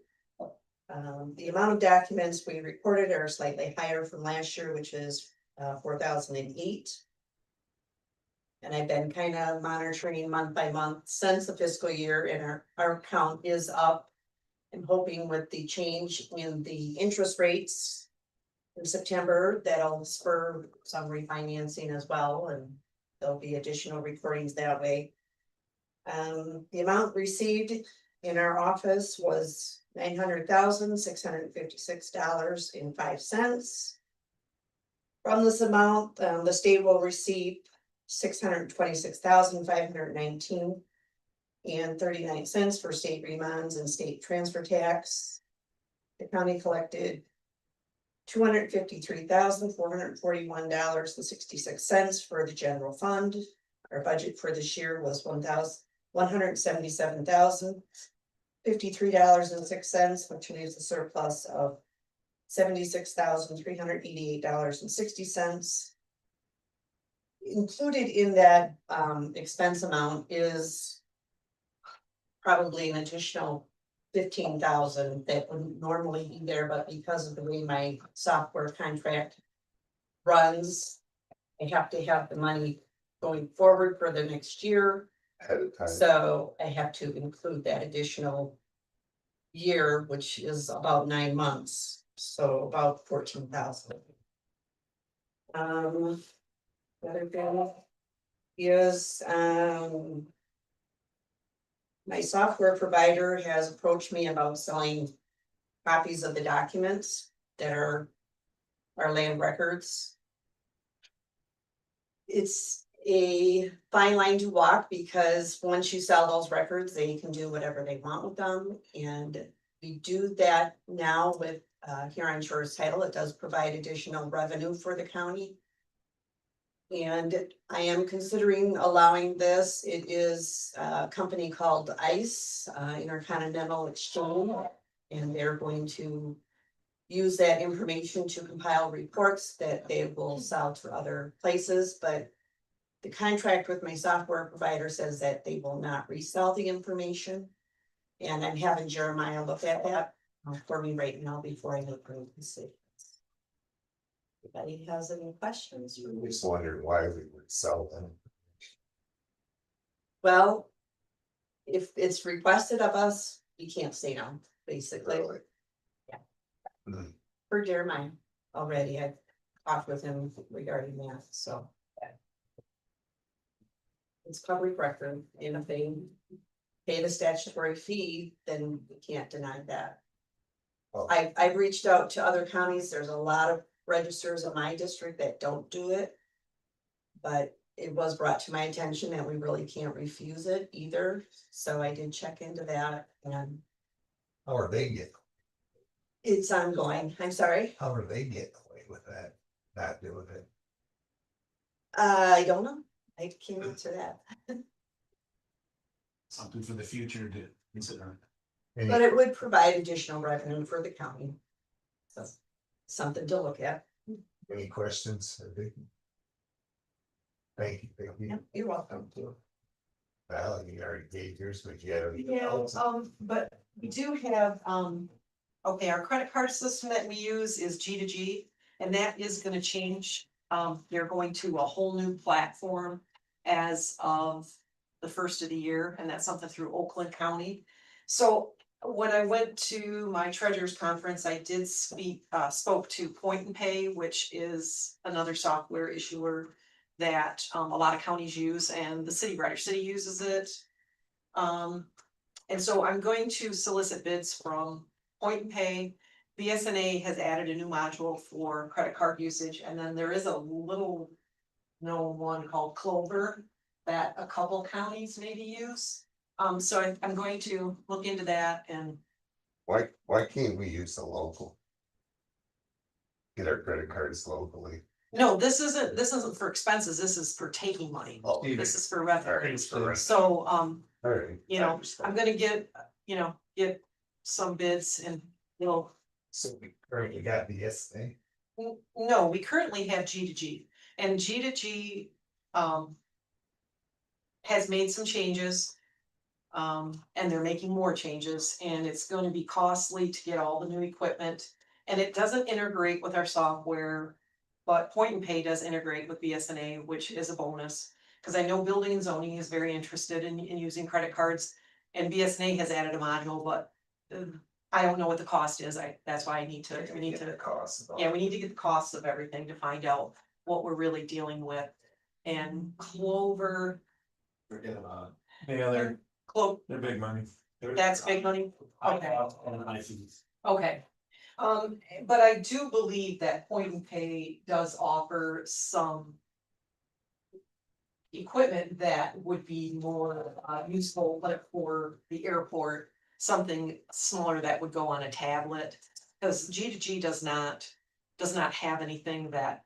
The amount of documents we reported are slightly higher from last year, which is 4,008. And I've been kind of monitoring month by month since the fiscal year, and our count is up. I'm hoping with the change in the interest rates in September, that'll spur some refinancing as well, and there'll be additional recordings that way. The amount received in our office was $900,656.05. From this amount, the state will receive $626,519.39 for state remands and state transfer tax. The county collected $253,441.66 for the general fund. Our budget for this year was $177,053.06, which leaves a surplus of $76,388.60. Included in that expense amount is probably an additional 15,000 that wouldn't normally be there, but because of the way my software contract runs, I have to have the money going forward for the next year. Ahead of time. So I have to include that additional year, which is about 9 months, so about 14,000. The other thing is my software provider has approached me about selling copies of the documents that are our land records. It's a fine line to walk because once you sell those records, they can do whatever they want with them. And we do that now with Huron Shores Title. It does provide additional revenue for the county. And I am considering allowing this. It is a company called ICE, Intercontinental Exchange, and they're going to use that information to compile reports that they will sell to other places. But the contract with my software provider says that they will not resell the information. And I'm having Jeremiah look at that for me right now before I make any decisions. Anybody has any questions? I just wondered why we would sell them. Well, if it's requested of us, you can't say no, basically. Really? Yeah. Mhm. For Jeremiah already, I've talked with him regarding that, so. It's public record, and if they pay the statutory fee, then we can't deny that. Oh. I've reached out to other counties. There's a lot of registers in my district that don't do it. But it was brought to my attention that we really can't refuse it either, so I did check into that, and How are they getting, it's ongoing. I'm sorry, how are they getting away with that, not doing it? I don't know. I can't answer that, Something for the future to consider. but it would provide additional revenue for the county. So, something to look at. Any questions? Thank you, thank you. Yep, you're welcome. Well, you already gave yours, but you had. Yeah, but we do have, okay, our credit card system that we use is G2G, and that is gonna change. They're going to a whole new platform as of the first of the year, and that's something through Oakland County. So when I went to my treasurer's conference, I did spoke to Point and Pay, which is another software issuer that, a lot of counties use, and the city, Brighter City uses it. And so I'm going to solicit bids from Point and Pay. BSNA has added a new module for credit card usage, and then there is a little known one called Clover that a couple counties maybe use. So I'm going to look into that and, Why can't we use the local? Get our credit cards locally. no, this isn't for expenses, this is for taking money. Oh, This is for revenue. alright, so, So, alright. you know, I'm gonna get some bids and we'll. So we currently got the SNA. No, we currently have G2G, and G2G has made some changes. And they're making more changes, and it's gonna be costly to get all the new equipment. And it doesn't integrate with our software, but Point and Pay does integrate with BSNA, which is a bonus. Cause I know building and zoning is very interested in using credit cards, and BSNA has added a module, but I don't know what the cost is. That's why we need to. Cost. Yeah, we need to get the costs of everything to find out what we're really dealing with. And Clover, Forget about it. Yeah, they're big money. that's big money. Okay. Okay. But I do believe that Point and Pay does offer some equipment that would be more useful, like for the airport, something smaller that would go on a tablet. Cause G2G does not have anything that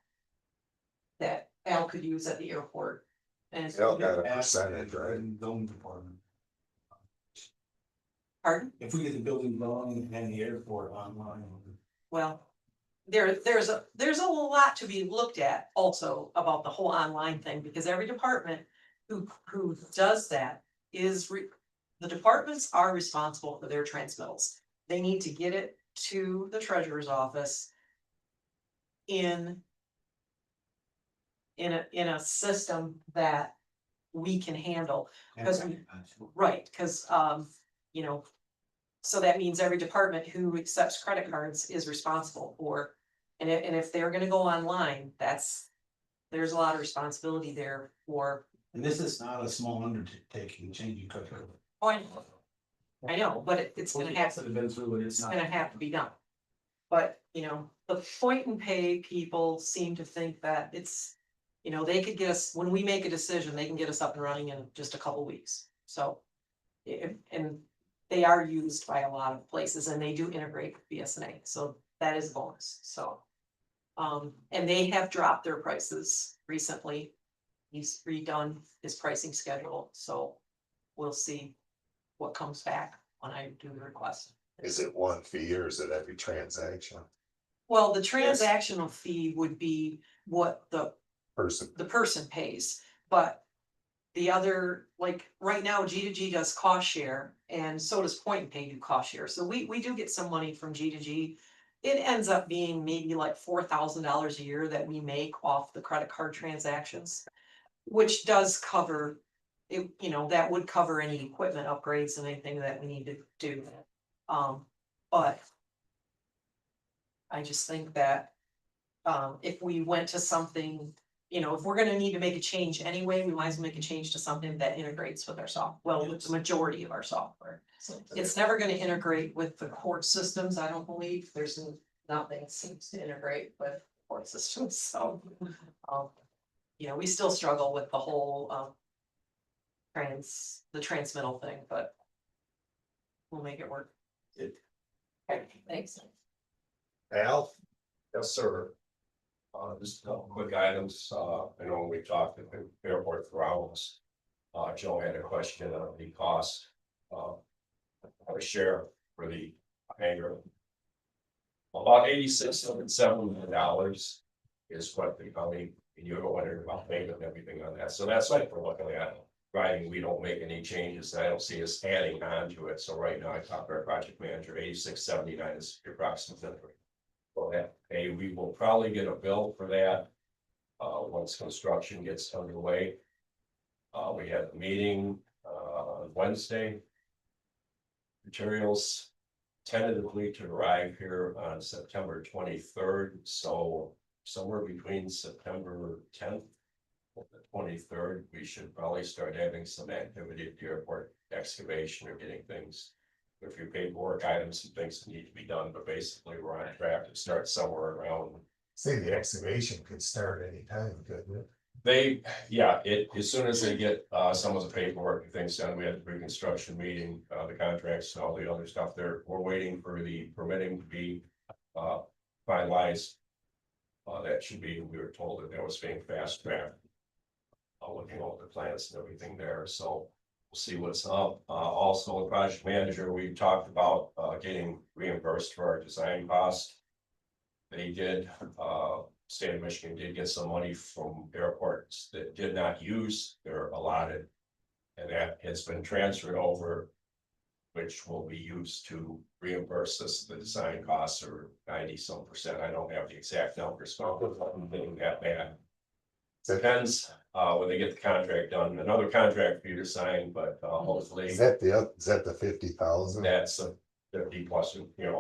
Al could use at the airport. And They all got a percentage, right? Building department. pardon? If we get the building loan and the airport online. Well, there's a lot to be looked at also about the whole online thing, because every department who does that the departments are responsible for their transmittals. They need to get it to the treasurer's office in a system that we can handle, because right, cause you know, so that means every department who accepts credit cards is responsible for, and if they're gonna go online, there's a lot of responsibility there for. And this is not a small undertaking, changing credit. I know, but it's gonna have to. Been through it, It's gonna have to be done. But, the Point and Pay people seem to think that it's, they could get us, when we make a decision, they can get us up and running in just a couple weeks, so. And they are used by a lot of places, and they do integrate with BSNA, so that is a bonus, so. And they have dropped their prices recently. He's redone his pricing schedule, so we'll see what comes back when I do the request. Is it one fee or is it every transaction? Well, the transactional fee would be what the Person, pays, but. The other, like, right now, G2G does cost share, and so does Point and Pay do cost share, so we do get some money from G2G. It ends up being maybe like $4,000 a year that we make off the credit card transactions. Which does cover, it, that would cover any equipment upgrades and anything that we need to do. But. I just think that, if we went to something, if we're gonna need to make a change anyway, we might as well make a change to something that integrates with our software, with the majority of our software. It's never gonna integrate with the court systems, I don't believe, there's nothing that seems to integrate with court systems, so. We still struggle with the whole, the transmittal thing, but. We'll make it work. Okay, thanks. Al? Yes, sir. Just a couple quick items, I know when we talked at the airport grounds, Joe had a question on the cost. A share for the hangar. About $86,700 is what the county, and you're wondering about payment and everything on that, so that's what we're looking at. providing we don't make any changes, I don't see us adding on to it, so right now I talked to our project manager, 8679 is the approximate number. Well, hey, we will probably get a bill for that. Once construction gets underway. We had a meeting, on Wednesday. Materials tentatively to arrive here on September 23rd, so somewhere between September 10th. The 23rd, we should probably start having some activity at the airport, excavation or getting things. A few paperwork items and things that need to be done, but basically we're on track to start somewhere around. Say the excavation could start anytime, couldn't it? As soon as they get some of the paperwork and things done, we had the pre-construction meeting, the contracts and all the other stuff there. We're waiting for the permitting to be finalized. That should be, we were told that was being fast tracked. Looking over the plans and everything there, so we'll see what's up. Also, the project manager, we talked about getting reimbursed for our design costs. They did, state of Michigan did get some money from airports that did not use their allotted. And that has been transferred over, which will be used to reimburse us the design costs or 90-some%. I don't have the exact numbers, but I'm thinking that bad. Depends, when they get the contract done, another contract for you to sign, but hopefully. Is that the 50,000? That's a 50 plus,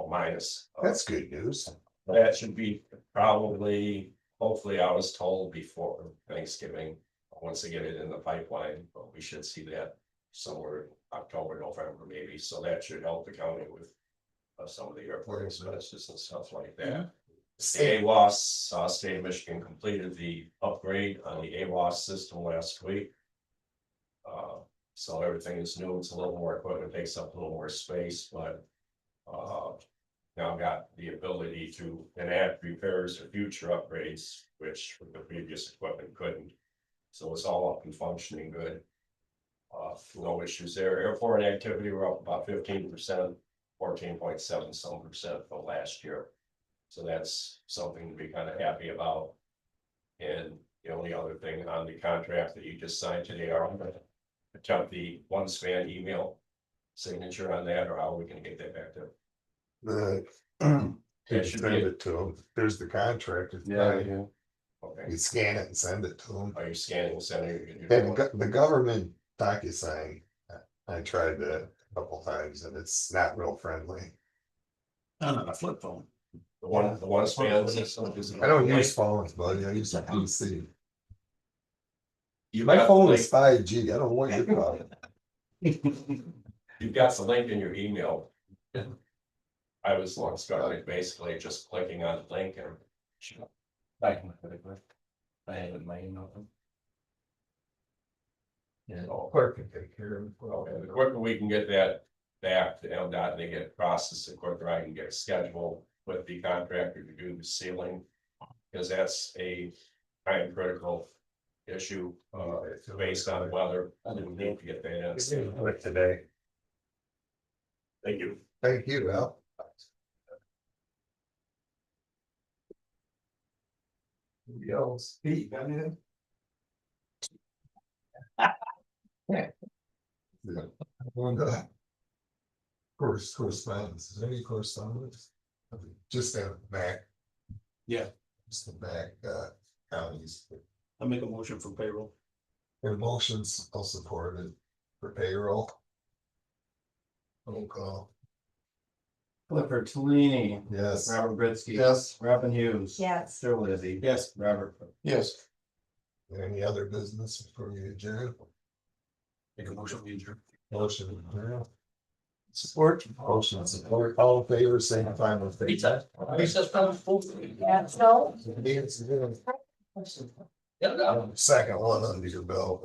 minus. That's good news. That should be probably, hopefully, I was told before Thanksgiving, once they get it in the pipeline, but we should see that somewhere in October, November, maybe, so that should help the county with some of the airport expenses and stuff like that. The AWAS, state of Michigan completed the upgrade on the AWAS system last week. So everything is new, it's a little more equipment, takes up a little more space, but now I've got the ability to enact repairs or future upgrades, which the previous equipment couldn't. So it's all up and functioning good. No issues there. Airport activity, we're up about 15%, 14.7% from last year. So that's something to be kind of happy about. And the only other thing on the contract that you just signed today, I'm gonna attempt the one span email signature on that, or how are we gonna get that back to? You should send be- it to them. There's the contract. It's fine. You scan it and send it to them. Are you scanning and sending? And the government DocuSign, I tried that a couple times and it's not real friendly. Not on a flip phone. The one span system. I don't use phones, buddy. I use a PC. You've My got phone the is 5G. I don't know what you're talking. You've got the link in your email. I was long started basically just clicking on the link and. I can put it with. I have it in my email. Yeah, clerk can take care of it. Okay, the quicker we can get that back to MDOT and they get it processed, the quicker I can get scheduled with the contractor to do the sealing. Because that's a time critical issue, based on weather, and we need to get that in. Today. Thank you. Thank you, Al. Yells, Pete, got anything? Yeah. Correspondence, is there any correspondence? Just the back. Yeah. Just the back, counties. I'll make a motion for payroll. And motions, I'll support it for payroll. Roll call. Clifford Tolini, Yes. Robert Britsky. Yes. Robin Hughes. Yes. Joe Lizzy. Yes. Robert. Yes. Any other business before we adjourn? Make a motion, we adjourn. Motion. adjourn. Support. Motion support, all in favor, same time of. Recess. Recess from full. Yeah, so. Yeah, no. Second one under your belt.